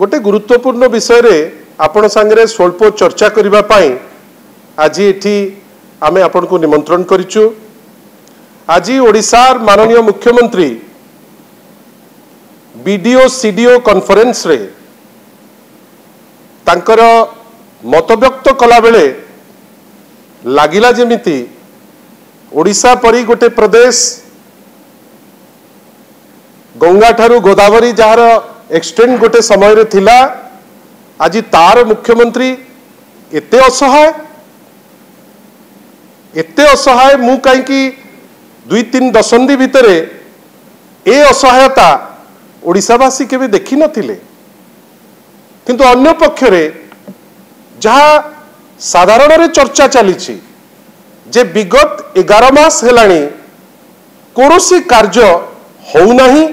गोटे गुरुत्वपूर्ण विषय रे आपण संगे स्वल्प चर्चा करिबा पाई आज एठी आमे आपण को निमंत्रण करिचु। आज ओडिशार माननीय मुख्यमंत्री बीडीओ सीडीओ कॉन्फ्रेंस रे तांकर मत व्यक्त कला बेले लागिला जेमिति ओडिशा परी गोटे प्रदेश गंगा ठारू गोदावरी जार एक्सटेंड गोटे समय रे थिला आज तार मुख्यमंत्री एते असहाय मु कहीं 2-3 दशंधि भितर ए असहायता ओडिशावासी केबे देखि नथिले। किंतु अन्य पक्षरे जहाँ साधारण रे चर्चा चली जे विगत 11 मास हेलाणी कोनोसी कार्य होउ नाही,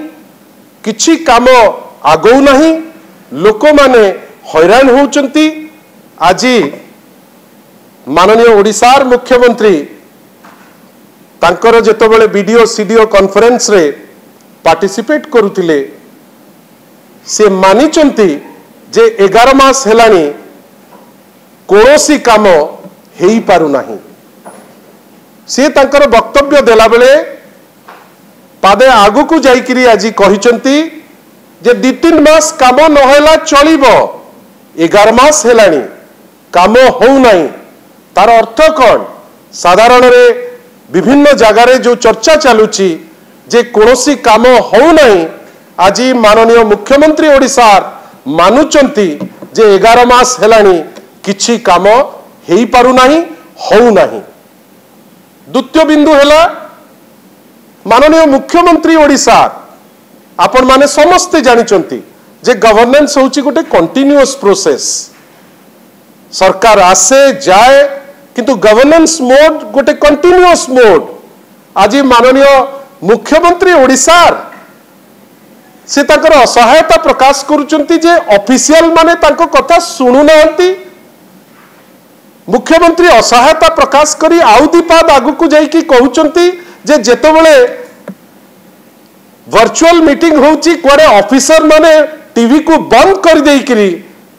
किछि काम आगौ नाही, लोक माने हैरान होउचंती। आज माननीय ओडिशार मुख्यमंत्री तांकर जेतबेले बीडीओ सीडीओ कॉन्फ्रेंस रे पार्टिसिपेट करुथिले से मानिचंती जे 11 मास हेलाणी कोनोसी काम हेई पारु नाही। से तांकर वक्तव्य देला बेले पादे आगु को जाइकिरी आज कहिचंती जे 2-3 मास काम नहेला चलिबो, 11 मास हेलाणी काम होउ नाही। तार अर्थ कौन? साधारण रे विभिन्न जगार जो चर्चा चलुची जे कोनोसी काम होउ नाही, आज माननीय मुख्यमंत्री ओडिशार मानुचंती जे 11 मास हेलाणी किछि काम हेई पारु नाही, होउ नाही। द्वितीय बिंदु हेला माननीय मुख्यमंत्री ओडिशार आपण माने समस्ते जानिचंती जे गवर्नेंस होची गोटे कंटिन्यूअस प्रोसेस। सरकार आसे जाए किंतु गवर्नेंस मोड गोटे कंटिन्यूअस मोड। आज माननीय मुख्यमंत्री ओडिशार से ताकर असहायता प्रकाश करुचंती जे ऑफिशियल माने तांको कथा सुनु नांती। मुख्यमंत्री असहायता प्रकाश करी आउ दीपाद आगु को जाइकी कहउचंती जे जेतबेले वर्चुअल मीटिंग होची कोरे ऑफिसर माने टीवी को बंद कर देइकरी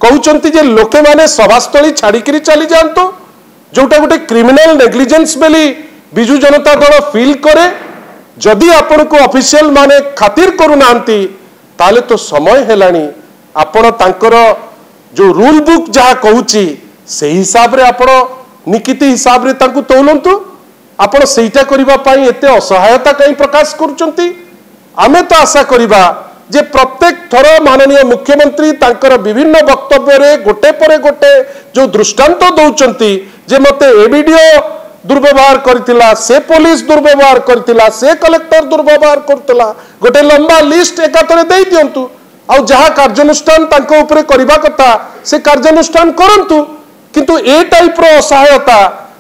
कहउचंती जे लोके माने सभास्थली छाड़ीकरी चली जानतो, जोटा गोटे क्रिमिनल नेग्लिजेंस बेली बिजु जनता दल फील करे। जदि आपण को ऑफिशियल माने खातिर करू नांती ताले तो समय हेलानी आपण तांकर जो रूल बुक जहा कहूची से हिसाब रे आपण निकिति हिसाब रे तांकु तोलंतु। आपण सेटा करिबा पई एते असहायता कहीं प्रकाश करूचंती। आमे तो आशा करिबा जे प्रत्येक थर माननीय मुख्यमंत्री तांकर विभिन्न वक्तव्य रे गोटे परे गोटे जो दृष्टांत दौचंती जे मते ए वीडियो दुर्व्यवहार करथिला, से पुलिस दुर्व्यवहार करथिला, से कलेक्टर दुर्व्यवहार करथिला, गोटे लंबा लिस्ट एकातरे देई दियंतु। आ जहा कार्यानुष्ठान तांको ऊपर करिबा कथा से कार्यानुष्ठान करंतु। किंतु ए टाइप रो असहायता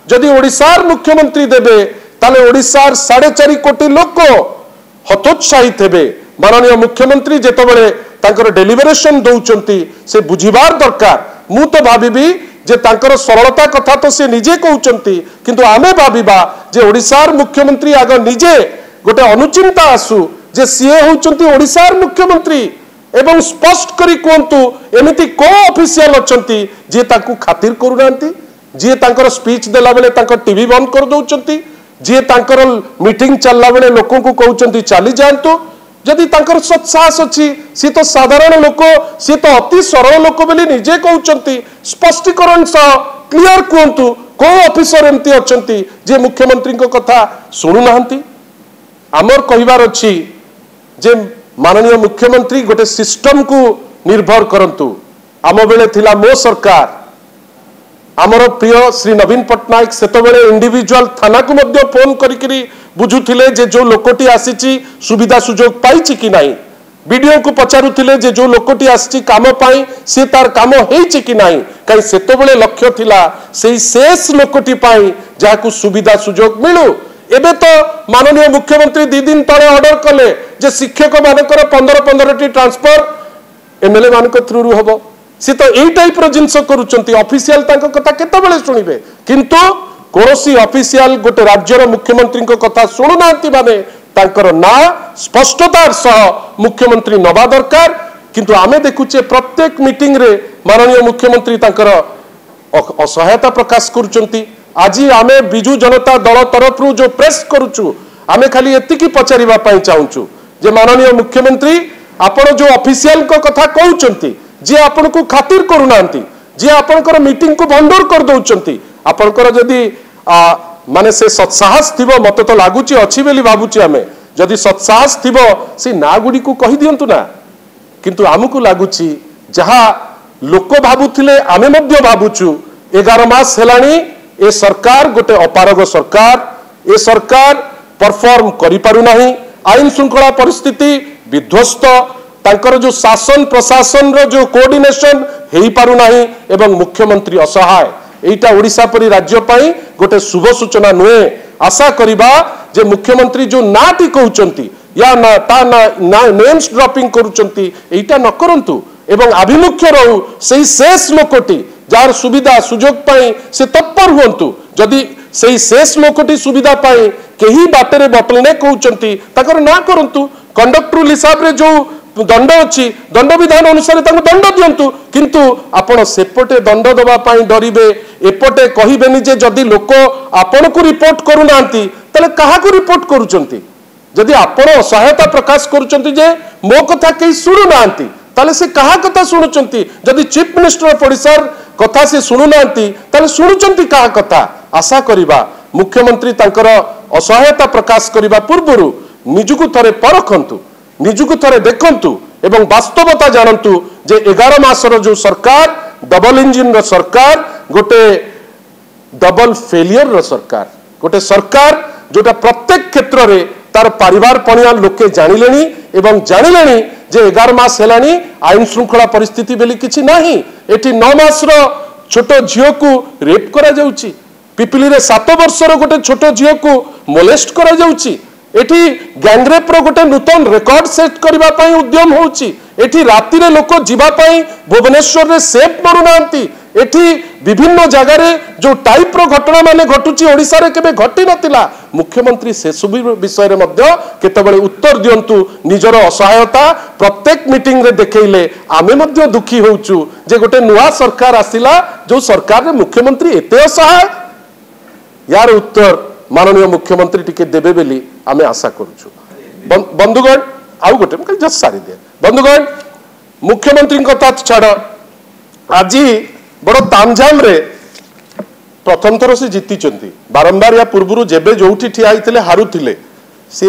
जदि ओडिशार मुख्यमंत्री देबे ताले ओडिशार 4.5 कोटी लोक हतोत्साहित हेबे। माननीय मुख्यमंत्री जेतबेले तांकर डेलिवरेशन दौचंती से बुझिबार दरकार। मु तो भाबिबी जे तांकर सरलता कथा तो से निजे कहउचंती, किंतु आमे भाबिबा जे ओडिशार मुख्यमंत्री आग निजे गोटे अनुचिंता आसु जे सीए होउचंती ओडिशार मुख्यमंत्री एवं स्पष्ट करी कोंतु एमिति को ऑफिशियल अछंती जे ताकू खातिर करू नांती, जे तांकर स्पीच देला बेले तांकर टीवी बंद कर दउचंती, जे तांकर मीटिंग चलला बेले लोकों को कहउचंती चली जांतु। जदि तांकर सत्साहस अछि सी तो साधारण लोक सी तो अति सरल लोक बेली निजे कहउचंती। स्पष्टीकरण स क्लियर कोंतु को ऑफिसर एमती अछंती जे मुख्यमंत्री को कथा सुनु नांती। आमर कहिबार अछि जे माननीय मुख्यमंत्री गोटे सिस्टम को निर्भर करंतु। आम बेले थिला मो सरकार, आमर प्रिय श्री नवीन पट्टनायक सेतबेले इंडिविजुअल थाना को मध्य फोन करिकरी बुझुथिले जे जो लोकटी आसीची सुविधा सुजोग पाइची कि नाही। वीडियो को पचारुथिले जे जो लोकटी आसीची काम पाई से तार काम हेइची कि नाही। काई सेतबेले लक्ष्य थिला सेही शेष लोकटी पाई जाहाकू सुविधा सुजोग मिलु। एबे तो माननीय मुख्यमंत्री 2 दिन तले ऑर्डर कले जे शिक्षक मानकर 15-15 ट्रांसफर एमएलए मानक थ्रू रु हबो। सी तो यही टाइप जिनस करुचंती। ऑफिशियल तांको कथा केतबेले सुनिबे, किंतु कोनोसी ऑफिशियल गोटे राज्यर मुख्यमंत्री को कथा सुनु नांती माने तांकर ना स्पष्टतार सह मुख्यमंत्री नबा दरकार। किंतु आमे देखुचे प्रत्येक मीटिंग रे माननीय मुख्यमंत्री तांकर असहायता प्रकाश करुचंती। आज आमे बिजू जनता दल तरफ जो प्रेस करूचु आमे खाली एतिकी पचारिबा पई चाहूचु जे माननीय मुख्यमंत्री आपण जो ऑफिशियल को कथा कहउचंती जे आपण को खातिर करूनांती जे आपणकर मीटिंग को भंडोर कर दउचंती आपणकर जदी माने से सत्साहस थिबो मते तो लागुची अछि बेली भाबुची आमे जदी सत्साहस थिबो से ना गुडी को कहि दियंतु ना किंतु आमको लागुची जहा लोक भाबुथिले आमे मध्य भाबुचु 11 मास हेलानी ए सरकार गोटे अपारग सरकार ए सरकार परफॉर्म करि पारु नाही आईन श्रृंखला परिस्थिति विध्वस्त तांकर जो शासन प्रशासन रो जो कोऑर्डिनेशन हेई पारु नाही एवं मुख्यमंत्री असहाय एटा ओडिशा परि राज्य पई गोटे शुभ सूचना नुहे आशा करिबा जे मुख्यमंत्री जो नाटी कहउचंती या ना ता ना नेम्स ड्रॉपिंग करूचंती एटा न करंतु एवं आभिमुख्य रहू सेही शेष लोकटी जार सुविधा सुजोग पाई से तत्पर हुंतु जदि सेही शेष लोकटी सुविधा पाई केही बाटरे बटलने कहउचंती ताकर ना करंतु कंडक्टर हिसाब रे जो दंड अच्छी दंड विधान अनुसार दंड दिंतु किंतु आपण सेपटे दंड दबा पाई डरिबे एपटे कहिबेनी जे जदि लोक आपण को रिपोर्ट करूना तले कहा को रिपोर्ट करूचंती जदि आपण असहायता प्रकाश करूचंती जे मो कथा केही सुनुना ताले से कहा कथा सुनुचंती जदि चीफ मिनिस्टर ऑफ ओडिशा कथा से सुनुना ताले सुनुचंती कहा कथा आशा करिबा मुख्यमंत्री तांकर असहायता प्रकाश करिबा पूर्वरु निजुकु थरे परखंतु निजुकु थरे देखंतु एवं वास्तवता जानतु जे 11 मासर जो सरकार डबल इंजिन रो सरकार गोटे डबल फेलियर रो सरकार गोटे सरकार जोटा प्रत्येक क्षेत्र रे तार परिवार पणिया लोके जानिलेनी एवं जानिलेनी जे 11 मास हेलानी आईन श्रृंखला परिस्थिति बेली किछि नाही एठी 9 मास रो छोटो झियो को रेप करा जाउची पिपिली रे 7 वर्ष रो गोटे छोटो झियो को मोलेस्ट करा जाउची एठी गैंगरेप रो गोटे नूतन रेकॉर्ड सेट करबा पई उद्यम होउची एठी राति रे लोक जीवा पई भुवनेश्वर रे सेफ मरुनांती एठी विभिन्न जगह रे जो टाइप रो घटना माने घटुची ओडिसा रे केबे घटी नतिला मुख्यमंत्री से सब विषय रे मध्य केतबेले उत्तर दियंतु निजर असहायता प्रत्येक मीटिंग रे देखैले आमे मध्य दुखी होउचु जे गोटे नुवा सरकार आसिला जो सरकार रे मुख्यमंत्री एते असहाय यार उत्तर माननीय मुख्यमंत्री टिके देबे बेली आमे आशा करूछु बंधुगण आउ गोटे जस्ट सारी दे बंधुगण मुख्यमंत्री कथा छाड़ आज बड़ तामझाम रे प्रथम थर से जीति बारंबार या पूर्व जेबे जो ठिया हारुथिले सी